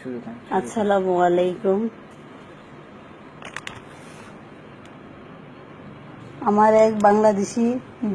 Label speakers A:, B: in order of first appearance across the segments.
A: আসসালামু আলাইকুম। আমার এক বাংলাদেশি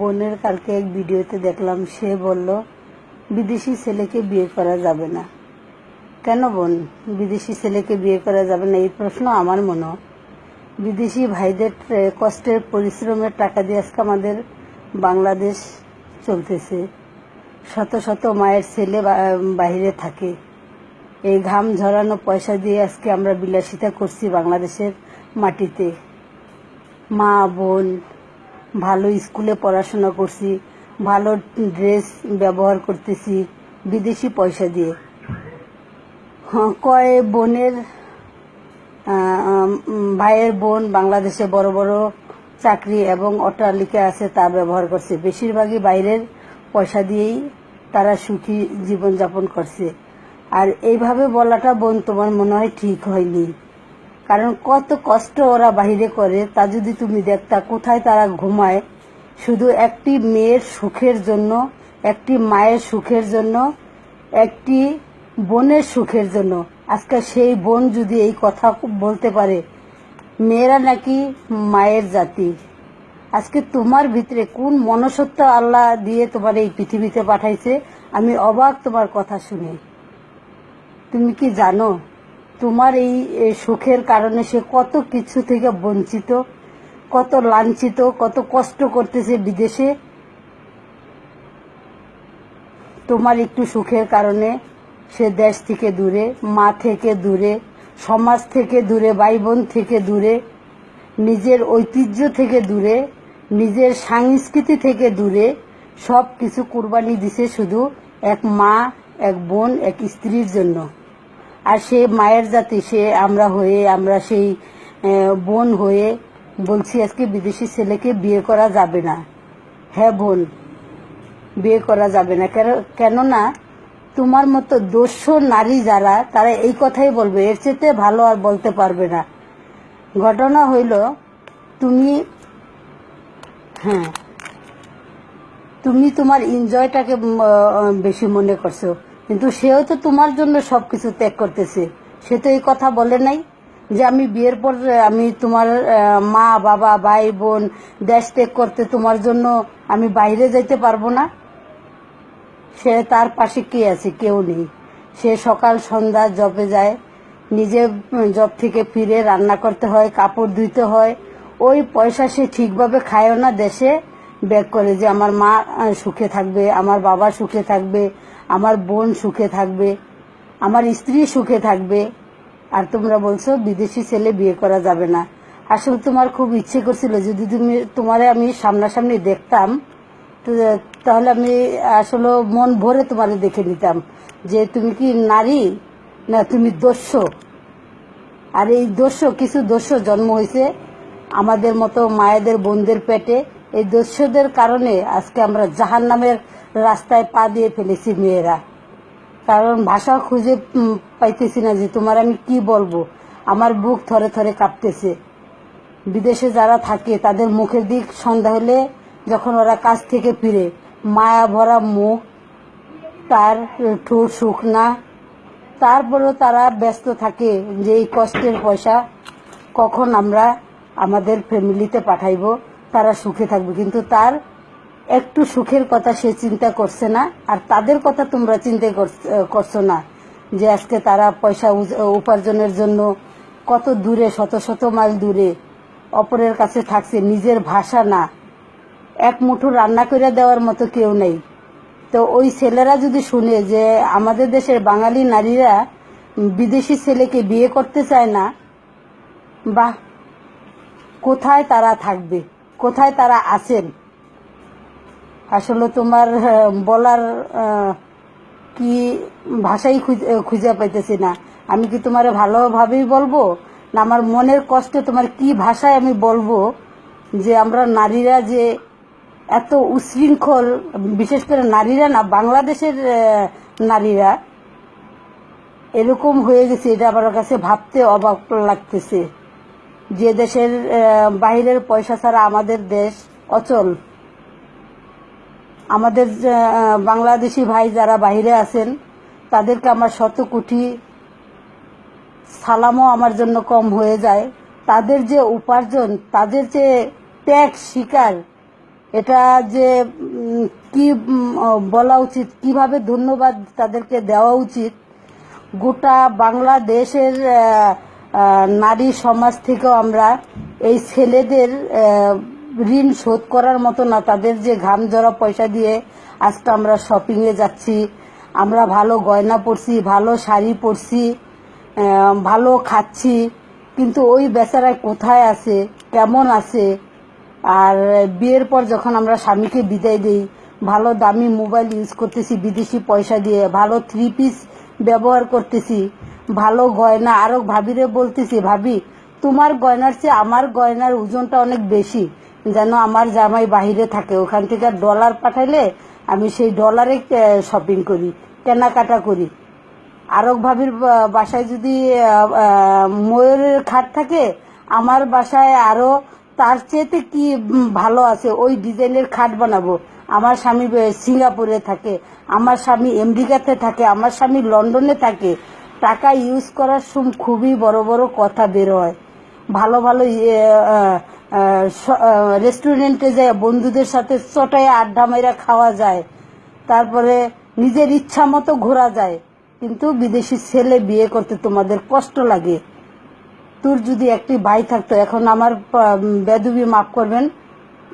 A: বোনের কালকে এক ভিডিওতে দেখলাম, সে বলল বিদেশি ছেলেকে বিয়ে করা যাবে না। কেন বোন, বিদেশি ছেলেকে বিয়ে করা যাবে না? এই প্রশ্ন আমার মনে। বিদেশি ভাইদের কষ্টের পরিশ্রমের টাকা দিয়ে আজকে আমাদের বাংলাদেশ চলতেছে। শত শত মায়ের ছেলে বাইরে থাকে। এই ঘাম ঝরানো পয়সা দিয়ে আজকে আমরা বিলাসিতা করছি বাংলাদেশের মাটিতে। মা বোন ভালো স্কুলে পড়াশোনা করছি, ভালো ড্রেস ব্যবহার করতেছি বিদেশি পয়সা দিয়ে। কয় বোনের ভাইয়ের বোন বাংলাদেশে বড় বড় চাকরি এবং অট্টালিকা আছে, তা ব্যবহার করছে। বেশিরভাগই বাইরের পয়সা দিয়েই তারা সুখী জীবনযাপন করছে। আর এইভাবে বলাটা বোন তোমার মনে হয় ঠিক হয়নি, কারণ কত কষ্ট ওরা বাহিরে করে তা যদি তুমি দেখতা, কোথায় তারা ঘুমায় শুধু একটি মেয়ের সুখের জন্য, একটি মায়ের সুখের জন্য, একটি বোনের সুখের জন্য। আজকে সেই বোন যদি এই কথা বলতে পারে, মেয়েরা নাকি মায়ের জাতি। আজকে তোমার ভিতরে কোন মনুষ্যত্ব আল্লাহ দিয়ে তোমার এই পৃথিবীতে পাঠাইছে, আমি অবাক তোমার কথা শুনে। তুমি কি জানো তোমার এই সুখের কারণে সে কত কিছু থেকে বঞ্চিত, কত লাঞ্ছিত, কত কষ্ট করতেছে বিদেশে? তোমার একটু সুখের কারণে সে দেশ থেকে দূরে, মা থেকে দূরে, সমাজ থেকে দূরে, ভাই বোন থেকে দূরে, নিজের ঐতিহ্য থেকে দূরে, নিজের সংস্কৃতি থেকে দূরে সব কিছু কুরবানি দিছে শুধু এক মা, এক বোন, এক স্ত্রীর জন্য। আর সে মায়ের জাতি, সে আমরা সেই বোন হয়ে বলছি আজকে বিদেশি ছেলেকে বিয়ে করা যাবে না। হ্যাঁ বোন, বিয়ে করা যাবে না। কেননা তোমার মতো দস্যু নারী যারা, তারা এই কথাই বলবে, এর চেয়ে ভালো আর বলতে পারবে না। ঘটনা হইল, তুমি তোমার এনজয়টাকে বেশি মনে করছো, কিন্তু সেও তো তোমার জন্য সবকিছু ত্যাগ করতেছে। সে তো এই কথা বলে নাই যে আমি বিয়ের পর আমি তোমার মা বাবা ভাই বোন দেশ ত্যাগ করতে তোমার জন্য আমি বাইরে যাইতে পারবো না। সে তার পাশে কে আছে? কেউ নেই। সে সকাল সন্ধ্যা জবে যায়, নিজে জব থেকে ফিরে রান্না করতে হয়, কাপড় ধুইতে হয়। ওই পয়সা সে ঠিকভাবে খায়ও না, দেশে ব্যাক করে যে আমার মা সুখে থাকবে, আমার বাবা সুখে থাকবে, আমার বোন সুখে থাকবে, আমার স্ত্রী সুখে থাকবে। আর তোমরা বলছো বিদেশি ছেলে বিয়ে করা যাবে না। আসলে তোমার খুব ইচ্ছে করছিল, যদি তোমারে আমি সামনাসামনি দেখতাম তাহলে আমি আসলে মন ভরে তোমারে দেখে নিতাম যে তুমি কি নারী না তুমি দস্যু। আর এই কিছু দস্যু জন্ম হয়েছে আমাদের মতো মায়েদের বোনদের পেটে। এই দস্যুদের কারণে আজকে আমরা জাহান্নামের রাস্তায় পা দিয়ে ফেলেছি মেয়েরা। কারণ ভাষা খুঁজে পাইতেছি না যে তোমার আমি কি বলবো। আমার বুক থরে থরে কাঁপতেছে। বিদেশে যারা থাকে তাদের মুখের দিক সন্ধ্যা হলে, যখন ওরা কাজ থেকে ফিরে, মায়া ভরা মুখ, তার ঠোঁট শুকনা, তারপরেও তারা ব্যস্ত থাকে যে এই কষ্টের পয়সা কখন আমরা আমাদের ফ্যামিলিতে পাঠাইব, তারা সুখে থাকবে। কিন্তু তার একটু সুখের কথা সে চিন্তা করছে না। আর তাদের কথা তোমরা চিন্তা করছো না যে আজকে তারা পয়সা উপার্জনের জন্য কত দূরে, শত শত মাইল দূরে অপরের কাছে থাকছে। নিজের ভাষা না, এক মুঠো রান্না করে দেওয়ার মতো কেউ নেই। তো ওই ছেলেরা যদি শুনে যে আমাদের দেশের বাঙালি নারীরা বিদেশি ছেলেকে বিয়ে করতে চায় না, বাহ, কোথায় তারা থাকবে, কোথায় তারা আছেন? আসলে তোমার বলার কি ভাষাই খুঁজে পাইতেছি না। আমি কি তোমার ভালোভাবেই বলবো, না আমার মনের কষ্টে তোমার কি ভাষায় আমি বলবো যে আমরা নারীরা যে এত উশৃঙ্খল, বিশেষ করে নারীরা না, বাংলাদেশের নারীরা এরকম হয়ে গেছে। এটা আমার কাছে ভাবতে অবাক লাগতেছে যে দেশের বাহিরের পয়সা ছাড়া আমাদের দেশ অচল। আমাদের বাংলাদেশি ভাই যারা বাইরে আছেন তাদেরকে আমার শত কোটি সালামও আমার জন্য কম হয়ে যায়। তাদের যে উপার্জন, তাদের যে ত্যাগ স্বীকার, এটা যে কি বলা উচিত, কিভাবে ধন্যবাদ তাদেরকে দেওয়া উচিত। গোটা বাংলাদেশের নারী সমাজ থেকেও আমরা এই ছেলেদের ঋণ শোধ করার মতো না। তাদের যে ঘাম ঝরা পয়সা দিয়ে আজকে আমরা শপিংয়ে যাচ্ছি, আমরা ভালো গয়না পরছি, ভালো শাড়ি পরছি, ভালো খাচ্ছি, কিন্তু ওই বেচারায় কোথায় আছে, কেমন আছে? আর বিয়ের পর যখন আমরা স্বামীকে বিদায় দিই, ভালো দামি মোবাইল ইউজ করতেছি বিদেশি পয়সা দিয়ে, ভালো 3 পিস ব্যবহার করতেছি, ভালো গয়না। আরো ভাবিরে বলতেছি, ভাবি তোমার গয়নার চেয়ে আমার গয়নার ওজনটা অনেক বেশি, যেন আমার জামাই বাহিরে থাকে, ওখান থেকে ডলার পাঠাইলে আমি সেই ডলারে শপিং করি, কেনাকাটা করি। আরক ভাবির বাসায় যদি ময়ূরের খাট থাকে, আমার বাসায় আরো তার চেয়েতে কি ভালো আছে, ওই ডিজাইনের খাট বানাবো। আমার স্বামী সিঙ্গাপুরে থাকে, আমার স্বামী আমেরিকাতে থাকে, আমার স্বামী লন্ডনে থাকে। টাকা ইউজ করার সময় খুবই বড় বড় কথা বের হয়। ভালো ভালো রেস্টুরেন্টে যায়, বন্ধুদের সাথে চটায় আড্ডা মাইরা খাওয়া যায়, তারপরে নিজের ইচ্ছা মতো ঘোরা যায়। কিন্তু বিদেশি ছেলে বিয়ে করতে তোমাদের কষ্ট লাগে। তোর যদি একটি ভাই থাকতো, এখন আমার বেদবি মাফ করবেন,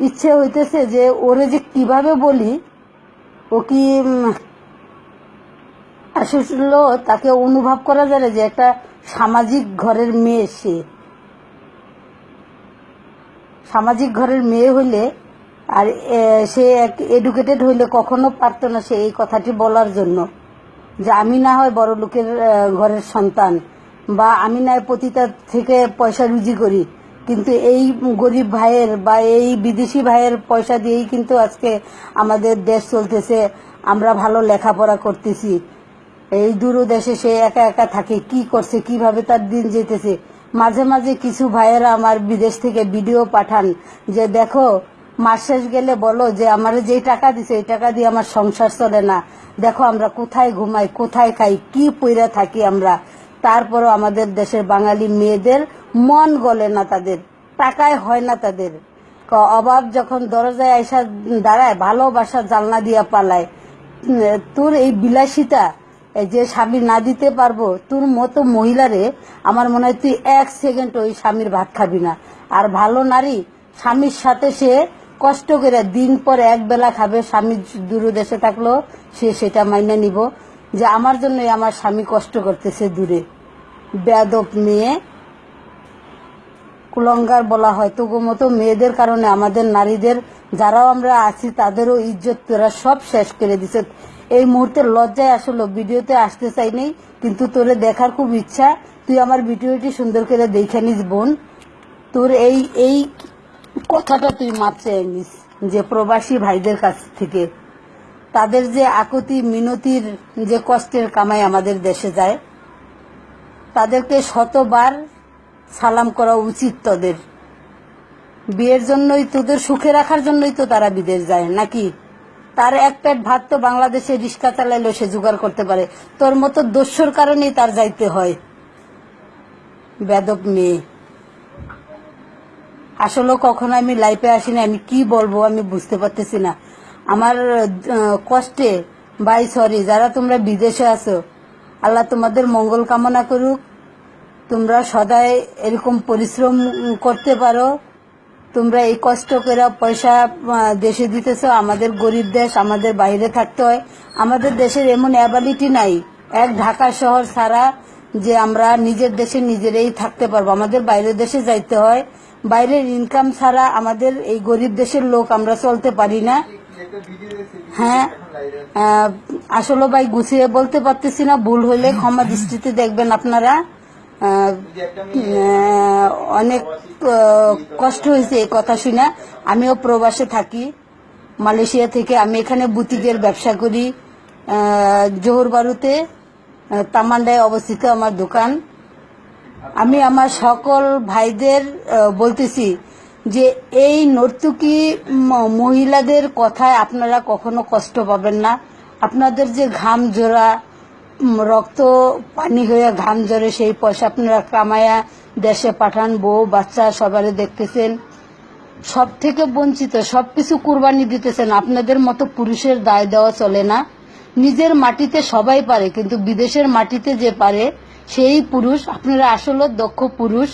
A: ইচ্ছে হইতেছে যে ওরে যে কিভাবে বলি, ও কি আসলে তাকে অনুভব করা যায় যে একটা সামাজিক ঘরের মেয়ে। সে সামাজিক ঘরের মেয়ে হইলে আর সে এডুকেটেড হইলে কখনো পারতো না সে এই কথাটি বলার জন্য, যে আমি না হয় বড় লোকের ঘরের সন্তান, বা আমি না হয় পতিতা থেকে পয়সা রুজি করি, কিন্তু এই গরিব ভাইয়ের বা এই বিদেশি ভাইয়ের পয়সা দিয়েই কিন্তু আজকে আমাদের দেশ চলতেছে, আমরা ভালো লেখাপড়া করতেছি। এই দূর দেশে সে একা একা থাকে, কি করছে, কিভাবে তার দিন যেতেছে। মাঝে মাঝে কিছু ভাইয়েরা আমার বিদেশ থেকে ভিডিও পাঠান যে দেখো, মাস শেষ গেলে বলো যে আমার যে টাকা দিছে এই টাকা দিয়ে আমার সংসার চলে না, দেখো আমরা কোথায় ঘুমাই, কোথায় খাই, কি পইরা থাকি আমরা। তারপরও আমাদের দেশের বাঙালি মেয়েদের মন গলে না, তাদের টাকায় হয় না। তাদের অভাব যখন দরজায় আইসা দাঁড়ায়, ভালোবাসা জানলা দিয়া পালায়। তোর এই বিলাসিতা যে স্বামী না দিতে পারবো, তোর মতো মহিলারে আমার মনে হয় তুই 1 সেকেন্ড ওই স্বামীর ভাত খাবি না। আর ভালো নারী স্বামীর সাথে সে কষ্ট করে দিন পর এক বেলা খাবে, স্বামী দূর দেশে থাকলেও সে সেটা মাইনে নিব যে আমার জন্যই আমার স্বামী কষ্ট করতেছে দূরে। বেয়াদব মেয়ে, কুলঙ্গার বলা হয় তোগো মতো মেয়েদের কারণে আমাদের নারীদের যারাও আমরা আছি তাদেরও ইজ্জত তোরা সব শেষ করে দিছে। এই মুহূর্তে লজ্জায় আসলে ভিডিওতে আসতে চাই নেই, কিন্তু তোরে দেখার খুব ইচ্ছা। তুই আমার ভিডিওটি সুন্দর করে দেখে নিস বোন। তোর এই কথাটা তুই মাপছে নিস যে প্রবাসী ভাইদের কাছ থেকে তাদের যে আকুতি মিনতির যে কষ্টের কামাই আমাদের দেশে যায়, তাদেরকে শতবার সালাম করা উচিত। তোদের বিয়ের জন্যই, তোদের সুখে রাখার জন্যই তো তারা বিদেশ যায় নাকি? তার এক পেট ভাত তো বাংলাদেশে রিক্সা চালাইলেও সে জোগাড় করতে পারে, তোর মতো দস্যুর কারণেই তার যাইতে হয়। বেদব মেয়ে। আসলে কখনো আমি লাইফে আসি না, আমি কি বলবো আমি বুঝতে পারতেছি না। আমার কষ্টে বাই সরি, যারা তোমরা বিদেশে আছো, আল্লাহ তোমাদের মঙ্গল কামনা করুক। তোমরা সদাই এরকম পরিশ্রম করতে পারো। তোমরা এই কষ্ট করে পয়সা দেশে দিতেছ। আমাদের গরিব দেশ, আমাদের বাইরে থাকতে হয়। আমাদের দেশের এমন অ্যাবিলিটি নাই এক ঢাকা শহর ছাড়া যে আমরা নিজের দেশে নিজেরাই থাকতে পারবো। আমাদের বাইরের দেশে যাইতে হয়। বাইরের ইনকাম ছাড়া আমাদের এই গরিব দেশের লোক আমরা চলতে পারি না। হ্যাঁ, আসলে ভাই গুছিয়ে বলতে পারতেছি না, ভুল হইলে ক্ষমা দৃষ্টিতে দেখবেন আপনারা। অনেক কষ্ট হয়েছে এই কথা শুনে। আমিও প্রবাসে থাকি, মালয়েশিয়া থেকে। আমি এখানে বুটিকের ব্যবসা করি, জোহরবারুতে তামান্ডায় অবস্থিত আমার দোকান। আমি আমার সকল ভাইদের বলতেছি যে এই নর্তকী মহিলাদের কথায় আপনারা কখনো কষ্ট পাবেন না। আপনাদের যে ঘাম জোড়া রক্ত পানি হয়ে ঘাম ঝরে সেই পয়সা আপনারা কামায়া দেশে পাঠান, বউ বাচ্চা সবারে দেখতেছেন, সব থেকে বঞ্চিত, সবকিছু কুরবানি দিতেছেন। আপনাদের মতো পুরুষের দায় দেওয়া চলে না। নিজের মাটিতে সবাই পারে, কিন্তু বিদেশের মাটিতে যে পারে সেই পুরুষ। আপনারা আসলে দক্ষ পুরুষ।